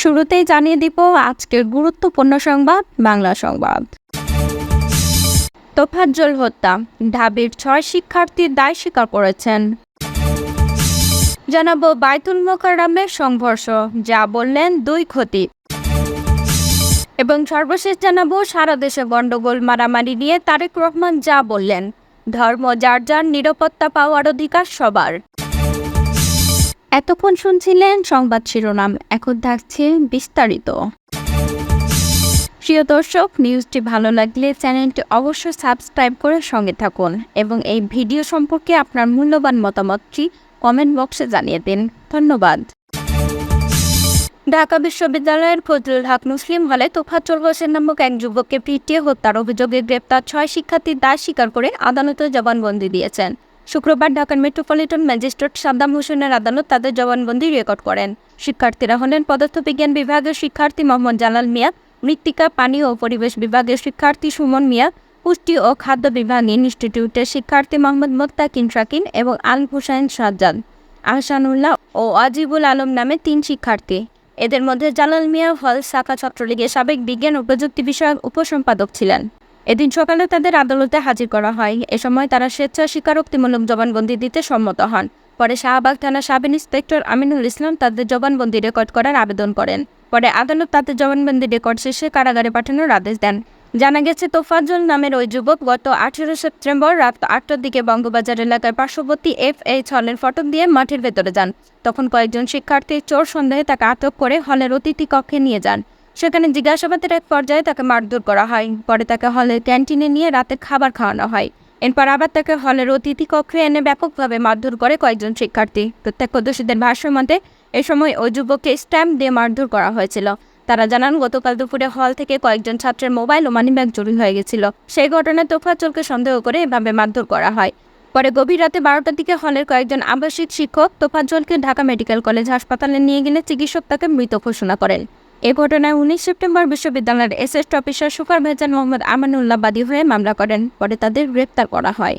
শুরুতেই জানিয়ে দিব আজকের গুরুত্বপূর্ণ সংবাদ বাংলা সংবাদ। তোফাজ্জল হত্যা, ঢাবির 6 শিক্ষার্থী দায় স্বীকার করেছেন। জানাবো বাইতুল মোকাররমের সংঘর্ষ, যা বললেন 2 খতিব। এবং সর্বশেষ জানাবো সারা দেশে গন্ডগোল মারামারি নিয়ে তারেক রহমান যা বললেন, ধর্ম যার যার, নিরাপত্তা পাওয়ার অধিকার সবার। এতক্ষণ শুনছিলেন সংবাদ শিরোনাম, এখন থাকছে বিস্তারিত। প্রিয় দর্শক, নিউজটি ভালো লাগলে চ্যানেলটি অবশ্যই সাবস্ক্রাইব করে সঙ্গে থাকুন এবং এই ভিডিও সম্পর্কে আপনার মূল্যবান মতামতটি কমেন্ট বক্সে জানিয়ে দিন। ধন্যবাদ। ঢাকা বিশ্ববিদ্যালয়ের ফজলুল হক মুসলিম হলে তোফাজ্জল হোসেন নামক এক যুবককে পিটিয়ে হত্যার অভিযোগে গ্রেপ্তার 6 শিক্ষার্থী দায় স্বীকার করে আদালতে জবানবন্দি দিয়েছেন। শুক্রবার ঢাকার মেট্রোপলিটন ম্যাজিস্ট্রেট সাদ্দাম হোসেনের আদালত তাদের জবানবন্দি রেকর্ড করেন। শিক্ষার্থীরা হলেন পদার্থবিজ্ঞান বিভাগের শিক্ষার্থী মোহাম্মদ জালাল মিয়া, মৃত্তিকা, পানি ও পরিবেশ বিভাগের শিক্ষার্থী সুমন মিয়া, পুষ্টি ও খাদ্য বিভাগ ইনস্টিটিউটের শিক্ষার্থী মোহাম্মদ মোত্তাকিন শাকিন এবং আল হুসাইন সাজ্জাদ, আহসানুল্লাহ ও আজিবুল আলম নামে 3 শিক্ষার্থী। এদের মধ্যে জালাল মিয়া হল শাখা ছাত্রলীগের সাবেক বিজ্ঞান ও প্রযুক্তি বিষয়ক উপসম্পাদক ছিলেন। এদিন সকালে তাদের আদালতে হাজির করা হয়। এ সময় তারা স্বেচ্ছা স্বীকারোক্তিমূলক জবানবন্দি দিতে সম্মত হন। পরে শাহবাগ থানার সাব ইন্সপেক্টর আমিনুল ইসলাম তাদের জবানবন্দি রেকর্ড করার আবেদন করেন। পরে আদালত তাদের জবানবন্দি রেকর্ড শেষে কারাগারে পাঠানোর আদেশ দেন। জানা গেছে, তোফাজ্জল নামের ওই যুবক গত 18 সেপ্টেম্বর রাত 8টার দিকে বঙ্গবাজার এলাকার পার্শ্ববর্তী FH হলের ফটক দিয়ে মাঠের ভেতরে যান। তখন কয়েকজন শিক্ষার্থী চোর সন্দেহে তাকে আটক করে হলের অতিথি কক্ষে নিয়ে যান। সেখানে জিজ্ঞাসাবাদের এক পর্যায়ে তাকে মারধর করা হয়। পরে তাকে হলের ক্যান্টিনে নিয়ে রাতে খাবার খাওয়ানো হয়। এরপর আবার তাকে হলের অতিথি কক্ষে এনে ব্যাপকভাবে মারধর করে কয়েকজন শিক্ষার্থী। প্রত্যক্ষদর্শীদের ভাষ্য মতে এ সময় ওই যুবককে স্ট্যাম্প দিয়ে মারধর করা হয়েছিল। তারা জানান, গতকাল দুপুরে হল থেকে কয়েকজন ছাত্রের মোবাইল ও মানিব্যাগ চুরি হয়ে গেছিল। সেই ঘটনায় তোফাজ্জলকে সন্দেহ করে এভাবে মারধর করা হয়। পরে গভীর রাতে 12টার দিকে হলের কয়েকজন আবাসিক শিক্ষক তোফাজ্জলকে ঢাকা মেডিকেল কলেজ হাসপাতালে নিয়ে গেলে চিকিৎসক তাকে মৃত ঘোষণা করেন। এ ঘটনায় 19 সেপ্টেম্বর বিশ্ববিদ্যালয়ের SST officer supervisor Mohammad Amanullah বাদী হয়ে মামলা করেন। পরে তাদের গ্রেপ্তার করা হয়।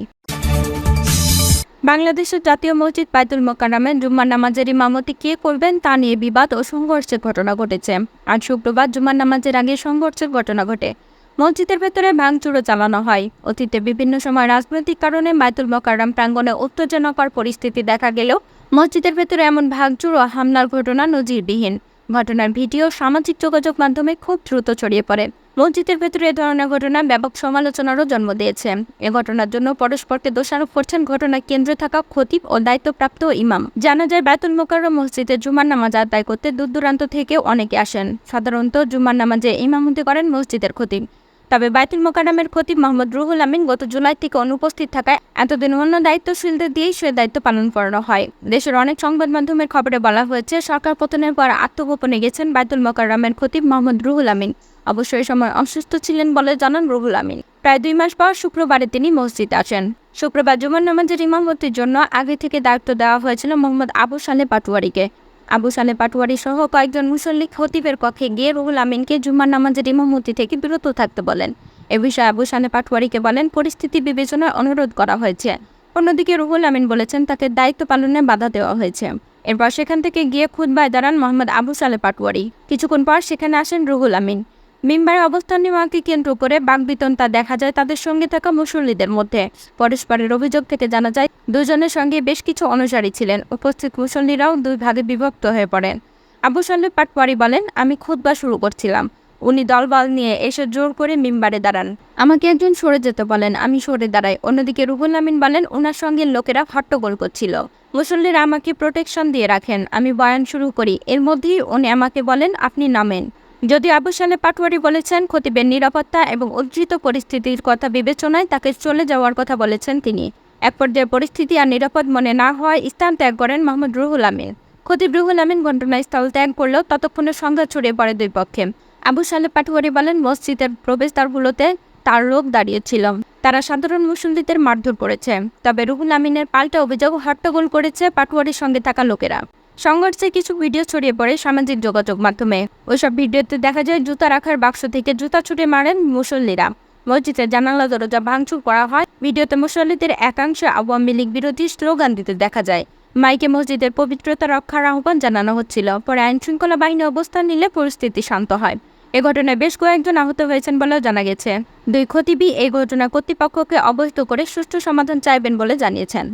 বাংলাদেশের জাতীয় মসজিদ বাইতুল মোকাররমে জুম্মার নামাজের ইমামতি কে করবেন তা নিয়ে বিবাদ ও সংঘর্ষের ঘটনা ঘটেছে। আজ শুক্রবার জুম্মার নামাজের আগে সংঘর্ষের ঘটনা ঘটে। মসজিদের ভেতরে ভাঙচুরও চালানো হয়। অতীতে বিভিন্ন সময় রাজনৈতিক কারণে বাইতুল মোকাররম প্রাঙ্গণে উত্তেজনাকর পরিস্থিতি দেখা গেলেও মসজিদের ভেতরে এমন ভাঙচুর ও হামলার ঘটনা নজিরবিহীন। ঘটনার ভিডিও সামাজিক যোগাযোগ মাধ্যমে খুব দ্রুত ছড়িয়ে পড়ে। মসজিদের ভেতরে এ ধরনের ঘটনা ব্যাপক সমালোচনারও জন্ম দিয়েছে। এ ঘটনার জন্য পরস্পরকে দোষারোপ করছেন ঘটনার কেন্দ্রে থাকা খতিব ও দায়িত্বপ্রাপ্ত ইমাম। জানা যায়, বাইতুল মোকাররম মসজিদে জুমার নামাজ আদায় করতে দূর দূরান্ত থেকেও অনেকে আসেন। সাধারণত জুমার নামাজে ইমামতি করেন মসজিদের খতিব। তবে বাইতুল মোকাররমের খতিব মোহাম্মদ রুহুল আমিন গত জুলাই থেকে অনুপস্থিত থাকায় এতদিন অন্য দায়িত্বশীলদের দিয়েই সে দায়িত্ব পালন করানো হয়। দেশের অনেক সংবাদ মাধ্যমের খবরে বলা হয়েছে, সরকার পতনের পর আত্মগোপনে গেছেন বাইতুল মোকাররমের খতিব মোহাম্মদ রুহুল আমিন। অবশ্য এই সময় অসুস্থ ছিলেন বলে জানান রুহুল আমিন। প্রায় 2 মাস পর শুক্রবারে তিনি মসজিদে আসেন। শুক্রবার জুমার নামাজের ইমামতির জন্য আগে থেকে দায়িত্ব দেওয়া হয়েছিল মোহাম্মদ আবু সালেহ পাটোয়ারিকে। আবু সালেহ পাটোয়ারি সহ কয়েকজন মুসল্লি খতিবের কক্ষে গিয়ে রুহুল আমিনকে জুম্মার নামাজের ইমামতি থেকে বিরত থাকতে বলেন। এ বিষয়ে আবু সালেহ পাটোয়ারিকে বলেন, পরিস্থিতি বিবেচনায় অনুরোধ করা হয়েছে। অন্যদিকে রুহুল আমিন বলেছেন, তাকে দায়িত্ব পালনে বাধা দেওয়া হয়েছে। এরপর সেখান থেকে গিয়ে খুতবায় দাঁড়ান মোহাম্মদ আবু সালেহ পাটোয়ারি। কিছুক্ষণ পর সেখানে আসেন রুহুল আমিন। মিম্বারে অবস্থান নেওয়াকে কেন্দ্র করে বাকবিতণ্ডা দেখা যায় তাদের সঙ্গে থাকা মুসল্লিদের মধ্যে। পরস্পরের অভিযোগ থেকে জানা যায়, দুজনের সঙ্গে বেশ কিছু অনুসারী ছিলেন। উপস্থিত মুসল্লিরাও 2 ভাগে বিভক্ত হয়ে পড়েন। আবু সালেহ পাটোয়ারি বলেন, আমি খুতবা শুরু করছিলাম। উনি দলবল নিয়ে এসে জোর করে মিম্বারে দাঁড়ান। আমাকে একজন সরে যেতে বলেন, আমি সরে দাঁড়াই। অন্যদিকে রুহুল আমিন বলেন, ওনার সঙ্গে লোকেরা হট্টগোল করছিল। মুসল্লিরা আমাকে প্রোটেকশন দিয়ে রাখেন। আমি বয়ান শুরু করি। এর মধ্যেই উনি আমাকে বলেন, আপনি নামেন। যদি আবু সালেহ পাটোয়ারি বলেছেন, খতিবের নিরাপত্তা এবং উদ্ধৃত পরিস্থিতির কথা বিবেচনায় তাকে চলে যাওয়ার কথা বলেছেন তিনি। এক পর্যায়ে পরিস্থিতি আর নিরাপদ মনে না হওয়ায় স্থান ত্যাগ করেন মোহাম্মদ রুহুল আমিন। খতিব রুহুল আমিন ঘটনাস্থল ত্যাগ করলেও ততক্ষণে সংঘাত ছড়িয়ে পড়ে 2 পক্ষে। আবু সালেহ পাটোয়ারি বলেন, মসজিদের প্রবেশদ্বারগুলোতে তার লোক দাঁড়িয়েছিল। তারা সাধারণ মুসল্লিদের মারধর করেছে। তবে রুহুল আমিনের পাল্টা অভিযোগ, হট্টগোল করেছে পাটোয়ারির সঙ্গে থাকা লোকেরা। সংঘর্ষে কিছু ভিডিও ছড়িয়ে পড়ে সামাজিক যোগাযোগ মাধ্যমে। ওইসব ভিডিওতে দেখা যায় জুতা রাখার বাক্স থেকে জুতা ছুটে মারেন মুসল্লিরা। মসজিদের জানালা দরজা ভাঙচুর করা হয়। ভিডিওতে মুসল্লিদের একাংশ আওয়ামী লীগ বিরোধী স্লোগান দিতে দেখা যায়। মাইকে মসজিদের পবিত্রতা রক্ষার আহ্বান জানানো হচ্ছিল। পরে আইনশৃঙ্খলা বাহিনী অবস্থান নিলে পরিস্থিতি শান্ত হয়। এ ঘটনায় বেশ কয়েকজন আহত হয়েছেন বলেও জানা গেছে। দুই খতিবি এই ঘটনা কর্তৃপক্ষকে অবহিত করে সুষ্ঠু সমাধান চাইবেন বলে জানিয়েছেন।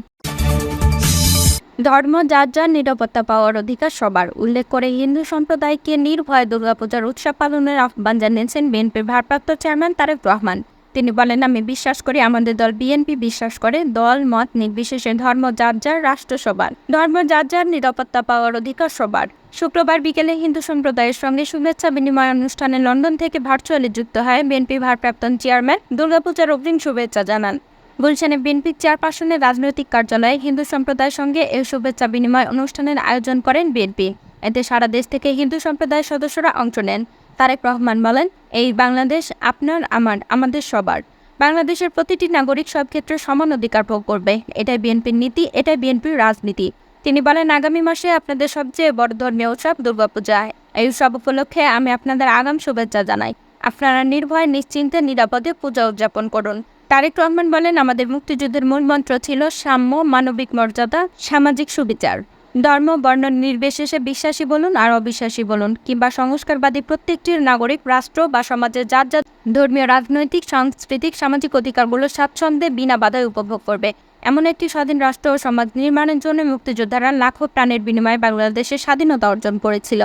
ধর্ম যার যার নিরাপত্তা পাওয়ার অধিকার সবার উল্লেখ করে হিন্দু সম্প্রদায়কে নির্ভয়ে দুর্গাপূজার উৎসব পালনের আহ্বান জানিয়েছেন বিএনপির ভারপ্রাপ্ত চেয়ারম্যান তারেক রহমান। তিনি বলেন, আমি বিশ্বাস করি, আমাদের দল বিএনপি বিশ্বাস করে, দল মত নির্বিশেষে ধর্ম যার যার, রাষ্ট্র সবার। ধর্ম যার যার, নিরাপত্তা পাওয়ার অধিকার সবার। শুক্রবার বিকেলে হিন্দু সম্প্রদায়ের সঙ্গে শুভেচ্ছা বিনিময় অনুষ্ঠানে লন্ডন থেকে ভার্চুয়ালি যুক্ত হয় বিএনপি ভারপ্রাপ্ত চেয়ারম্যান দুর্গাপূজার অগ্রিম শুভেচ্ছা জানান। গুলশানে বিএনপির চেয়ারপারসনের রাজনৈতিক কার্যালয়ে হিন্দু সম্প্রদায়ের সঙ্গে এই শুভেচ্ছা বিনিময় অনুষ্ঠানের আয়োজন করেন বিএনপি। এতে সারা দেশ থেকে হিন্দু সম্প্রদায়ের সদস্যরা অংশ নেন। তারেক রহমান বলেন, এই বাংলাদেশ আপনার, আমার, আমাদের সবার। বাংলাদেশের প্রতিটি নাগরিক সব ক্ষেত্রে সমান অধিকার ভোগ করবে। এটাই বিএনপির নীতি, এটাই বিএনপির রাজনীতি। তিনি বলেন, আগামী মাসে আপনাদের সবচেয়ে বড় ধর্মীয় উৎসব দুর্গাপূজা। এই উৎসব উপলক্ষে আমি আপনাদের আগাম শুভেচ্ছা জানাই। আপনারা নির্ভয়ে নিশ্চিন্তে নিরাপদে পূজা উদযাপন করুন। তারেক রহমান বলেন, আমাদের মুক্তিযুদ্ধের মূল মন্ত্র ছিল সাম্য, মানবিক মর্যাদা, সামাজিক সুবিচার। ধর্ম বর্ণ নির্বিশেষে বিশ্বাসী বলুন আর অবিশ্বাসী বলুন কিংবা সংস্কারবাদী প্রত্যেকটি নাগরিক রাষ্ট্র বা সমাজের যার যার ধর্মীয়, রাজনৈতিক, সাংস্কৃতিক, সামাজিক অধিকারগুলো স্বাচ্ছন্দ্যে বিনা বাধায় উপভোগ করবে। এমন একটি স্বাধীন রাষ্ট্র ও সমাজ নির্মাণের জন্য মুক্তিযোদ্ধারা লাখো প্রাণের বিনিময়ে বাংলাদেশের স্বাধীনতা অর্জন করেছিল।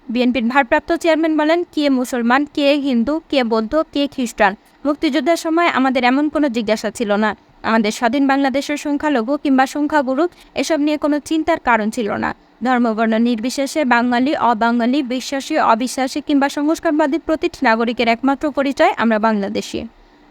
বিএনপির ভারপ্রাপ্ত চেয়ারম্যান বলেন, কে মুসলমান, কে হিন্দু, কে বৌদ্ধ, কে খ্রিস্টান। মুক্তিযুদ্ধের সময় আমাদের এমন কোনো জিজ্ঞাসা ছিল না। আমাদের স্বাধীন বাংলাদেশের সংখ্যালঘু কিংবা সংখ্যাগুরু এসব নিয়ে কোনো চিন্তার কারণ ছিল না। ধর্মবর্ণ নির্বিশেষে বাঙালি, অবাঙালি, বিশ্বাসী, অবিশ্বাসী কিংবা সংস্কারবাদী প্রতিটি নাগরিকের একমাত্র পরিচয় আমরা বাংলাদেশী।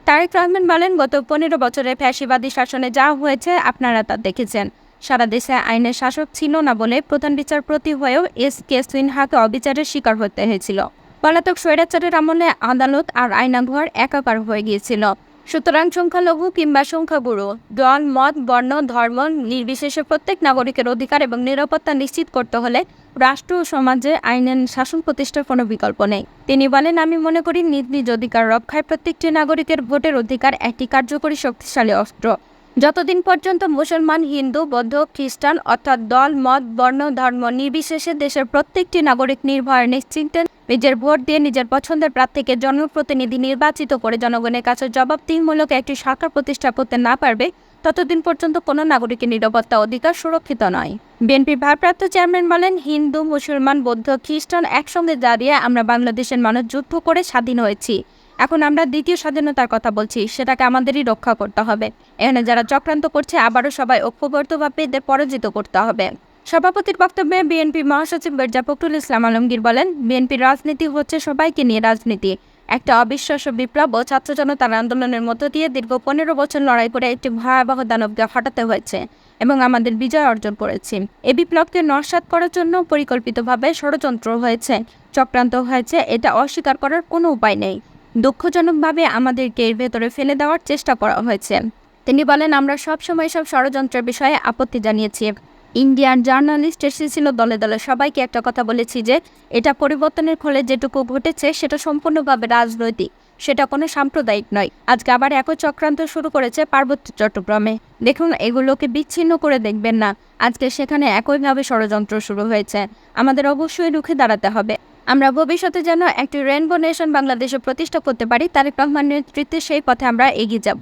তারেক রহমান বলেন, গত 15 বছরে ফ্যাসিবাদী শাসনে যা হয়েছে আপনারা তা দেখেছেন। সারা দেশে আইনের শাসক ছিল না বলে প্রধান বিচারপতি হয়েও এস.কে. সিনহাকে অবিচারের শিকার হতে হয়েছিল। পলাতক স্বৈরাচারের আমলে আদালত আর আইনাঘর একাকার হয়ে গিয়েছিল। সুতরাং সংখ্যালঘু কিংবা সংখ্যাগুরু, দল মত বর্ণ ধর্ম নির্বিশেষে প্রত্যেক নাগরিকের অধিকার এবং নিরাপত্তা নিশ্চিত করতে হলে রাষ্ট্র ও সমাজে আইনের শাসন প্রতিষ্ঠার কোনো বিকল্প নেই। তিনি বলেন, আমি মনে করি নিজ নিজ অধিকার রক্ষায় প্রত্যেকটি নাগরিকের ভোটের অধিকার একটি কার্যকরী শক্তিশালী অস্ত্র। যতদিন পর্যন্ত মুসলমান, হিন্দু, বৌদ্ধ, খ্রিস্টান অর্থাৎ দল মত বর্ণ ধর্ম নির্বিশেষে দেশের প্রত্যেকটি নাগরিক নির্ভয়ে নিশ্চিন্তে নিজের ভোট দিয়ে নিজের পছন্দের প্রার্থীকে জনপ্রতিনিধি নির্বাচিত করে জনগণের কাছে জবাবদিহিমূলক একটি সরকার প্রতিষ্ঠা করতে না পারবে, ততদিন পর্যন্ত কোনো নাগরিকের নিরাপত্তা অধিকার সুরক্ষিত নয়। বিএনপির ভারপ্রাপ্ত চেয়ারম্যান বলেন, হিন্দু, মুসলমান, বৌদ্ধ, খ্রিস্টান একসঙ্গে দাঁড়িয়ে আমরা বাংলাদেশের মানুষ যুদ্ধ করে স্বাধীন হয়েছি। এখন আমরা দ্বিতীয় স্বাধীনতার কথা বলছি, সেটাকে আমাদেরই রক্ষা করতে হবে। এখানে যারা চক্রান্ত করছে আবারও সবাই ঐক্যবদ্ধভাবে এদের পরাজিত করতে হবে। সভাপতির বক্তব্যে বিএনপি মহাসচিব মির্জা ফখরুল ইসলাম আলমগীর বলেন, বিএনপির রাজনীতি হচ্ছে সবাইকে নিয়ে রাজনীতি। একটা অবিশ্বাস্য বিপ্লব ও ছাত্র জনতার আন্দোলনের মধ্য দিয়ে দীর্ঘ 15 বছর লড়াই করে একটি ভয়াবহ দানবকে হটাতে হয়েছে এবং আমাদের বিজয় অর্জন করেছি। এই বিপ্লবকে নস্যাৎ করার জন্য পরিকল্পিতভাবে ষড়যন্ত্র হয়েছে, চক্রান্ত হয়েছে, এটা অস্বীকার করার কোনো উপায় নেই। দুঃখজনকভাবে আমাদেরকে এর ভেতরে ফেলে দেওয়ার চেষ্টা করা হয়েছে। তিনি বলেন, আমরা সবসময় সব ষড়যন্ত্রের বিষয়ে আপত্তি জানিয়েছি। ইন্ডিয়ান জার্নালিস্ট এসেছিল দলে দলে, সবাইকে একটা কথা বলেছি যে এটা পরিবর্তনের ফলে যেটুকু ঘটেছে সেটা সম্পূর্ণভাবে রাজনৈতিক, সেটা কোনো সাম্প্রদায়িক নয়। আজকে আবার একই চক্রান্ত শুরু করেছে পার্বত্য চট্টগ্রামে। দেখুন, এগুলোকে বিচ্ছিন্ন করে দেখবেন না। আজকে সেখানে একইভাবে ষড়যন্ত্র শুরু হয়েছে। আমাদের অবশ্যই রুখে দাঁড়াতে হবে। আমরা ভবিষ্যতে যেন একটি রেইনবো নেশন বাংলাদেশে প্রতিষ্ঠা করতে পারি, তারেক রহমানের নেতৃত্বে সেই পথে আমরা এগিয়ে যাব।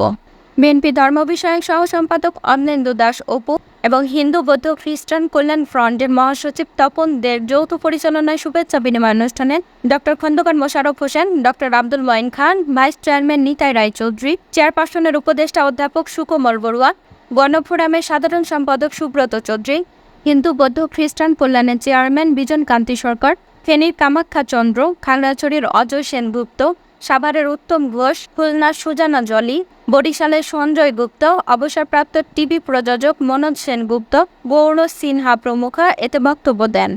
বিএনপি ধর্ম বিষয়ক সহ সম্পাদক অমলেন্দু দাস অপু এবং হিন্দু বৌদ্ধ খ্রিস্টান কল্যাণ ফ্রন্টের মহাসচিব তপন দের যৌথ পরিচালনায় শুভেচ্ছা বিনিময় অনুষ্ঠানে ডক্টর খন্দকার মোশাররফ হোসেন, ডক্টর আব্দুল মঈন খান, ভাইস চেয়ারম্যান নিতাই রায়চৌধুরী, চেয়ারপারসনের উপদেষ্টা অধ্যাপক সুকোমল বড়ুয়া, গণফোরামের সাধারণ সম্পাদক সুব্রত চৌধুরী, হিন্দু বৌদ্ধ খ্রিস্টান কল্যাণের চেয়ারম্যান বিজন কান্তি সরকার, ফেনীর কামাখ্যা চন্দ্র, খাগড়াছড়ির অজয় সেনগুপ্ত, সাভারের উত্তম ঘোষ, খুলনার সুজানা জলি, বরিশালের সঞ্জয় গুপ্ত, অবসরপ্রাপ্ত টিভি প্রযোজক মনোজ সেনগুপ্ত, গৌর সিনহা প্রমুখ এতে বক্তব্য দেন।